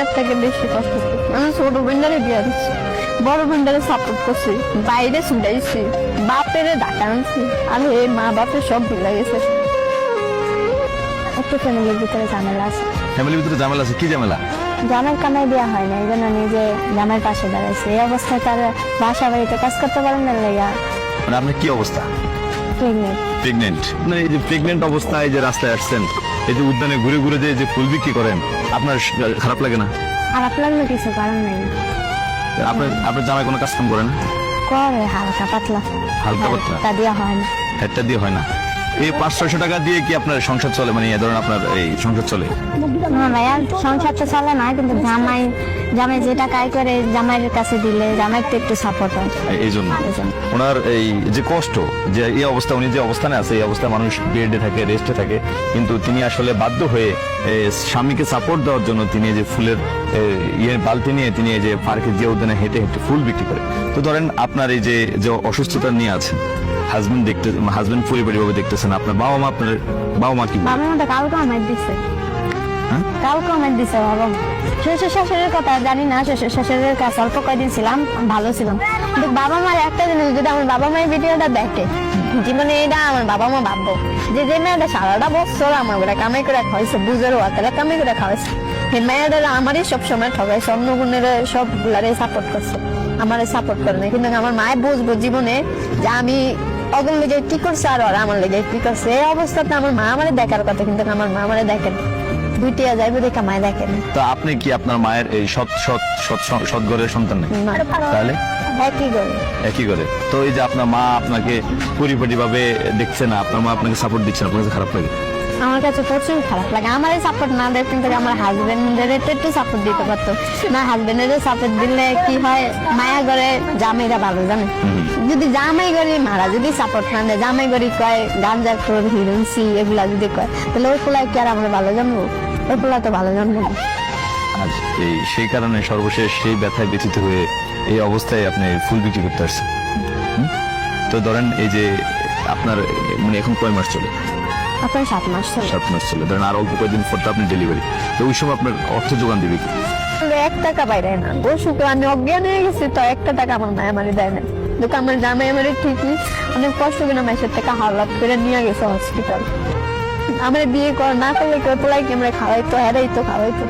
এর থেকে বেশি কষ্ট করছি। আমি ছোট বোনটারে বিয়ে দিচ্ছি, বড় বোনটারে সাপোর্ট করছি, বাইরে ছুটাইছি, বাপের ঢাকা আনছি, আর এই মা বাপের সব ভুলে গেছে। একটু ফ্যামিলির ভিতরে ঝামেলা আছে। ফ্যামিলির ভিতরে ঝামেলা আছে, কি ঝামেলা? জামাইয়ের কামাই দেওয়া হয় না, এই জন্য নিজে জামাইয়ের পাশে দাঁড়াইছে। এই অবস্থায় তার বাসা বাড়িতে কাজ করতে পারেন না লেগা মানে আপনার কি অবস্থা? প্রেগনেন্ট। মানে এই যে প্রেগনেন্ট অবস্থায় যে রাস্তায় আসছেন, এই যে উদ্যানে ঘুরে ঘুরে যে ফুল বিক্রি করেন, আপনার খারাপ লাগে না? খারাপ লাগলো কিছু কারণ নেই। আপনার জামাই কোনো কাজ কাম করে না? করে হালকা পাতলা, হালকা পাতলা? তা দেওয়া হয় না। হেডটা দিয়ে হয় না? এই 500-600 টাকা দিয়ে কি আপনার সংসার চলে? মানে ধরেন আপনার এই সংসার চলে? না ভাইয়া, সংসার তো চলে না, কিন্তু জামাই যে টাকা আয় করে জামাইয়ের কাছে দিলে জামাইয়ের তো একটু সাপোর্ট হয়। এই জন্য ওনার এই যে কষ্ট, যে এই অবস্থা, উনি যে অবস্থানে আছে, এই অবস্থায় মানুষ বেডে থাকে, রেস্টে থাকে, কিন্তু তিনি আসলে বাধ্য হয়ে স্বামীকে সাপোর্ট দেওয়ার জন্য তিনি যে ফুলের বালতি নিয়ে তিনি এই যে পার্কে যে উদ্যানে হেঁটে হেঁটে ফুল বিক্রি করে। তো ধরেন আপনার এই যে অসুস্থতা নিয়ে আছেন, হাজবেন্ড পরিবারভাবে দেখতেছেন, আপনার বাবা মা কি বলে? বাবা মাটা কালকে আমার দিচ্ছে, কালকে আমার দিচ্ছে বাবা। শ্বশুর শাশুড়ির কথা জানি না, শ্বশুর শাশুড়ির কাছে অল্প কয়দিন ছিলাম, ভালো ছিলাম, কিন্তু বাবা মার একটা জিনিস, যদি আমার বাবা মায়ের ভিডিওটা দেখে জীবনে, এটা আমার বাবা মা ভাববো যে মেয়েটা সারাটা বছর আমার করে কামাই করে খাওয়াইছে, বুঝের ওয়াতারা কামাই করে খাওয়াইছে, সেই মেয়েটা আমারই সবসময় ঠকাইছে, অন্য বোনের সবগুলারে সাপোর্ট করছে, আমারে সাপোর্ট করে না। কিন্তু আমার মায়ে বুঝবো জীবনে যে আমি অগল লেগে কি করছে আর ওরা আমার লেগে কি করছে। এই অবস্থাতে আমার মা আমারে দেখার কথা, কিন্তু আমার মা আমারে দেখেন, দুইটিয়া যাইবে দেখা মায় দেখেন। তো আপনি কি আপনার মায়ের এই সৎ ঘরের সন্তান নাকি? তাহলে একই করে। তো এই যে আপনার মা আপনাকে পরিপাটিভাবে দেখছে না, আপনার মা আপনাকে সাপোর্ট দিচ্ছে না, আপনার কাছে খারাপ লাগে? আমার কাছে প্রচুর খারাপ লাগে। আমার সাপোর্ট না দেয়, কিন্তু আমার হাজবেন্ডের একটু সাপোর্ট দিতে পারতো না। হাজবেন্ডের সাপোর্ট দিলে কি হয়, মায়া করে জামাইরা ভালো জানে, যদি জামাই গড়ি মারা যদি সাপোর্ট না দেয়, জামাই গড়ি কয় গাঞ্জা খোর হিরোইনসি এগুলা যদি কয়, তাহলে ওই পোলায় কি আর আমরা ভালো জানবো? ওই পোলা তো ভালো জানবো না। আজ সেই কারণে সর্বশেষ সেই ব্যথায় ব্যথিত হয়ে এই অবস্থায় আপনি ফুল বিক্রি করতে আসছেন। তো ধরেন এই যে আপনার মানে এখন কয় মাস চলে? আপনার 7 মাস চলে। 7 মাস চলে। ধরেন আর অল্প কয়েকদিন পর তো আপনি ডেলিভারি, তো ওই সময় আপনার অর্থ যোগান দিবে কি? 1 টাকা বাইরে না, অসুখ আমি অজ্ঞান হয়ে গেছি, তো 1 টাকা আমার মায়া মারি দেয় না। কিন্তু আমার জামাই আমার ঠিকই অনেক কষ্ট করে মাসের টাকা হাওলাত করে নিয়ে গেছে হসপিটাল। আমার বিয়ে না করলে কেউ পোলাই কি আমরা খাওয়াইতো, হেরাইতো খাওয়াইতো।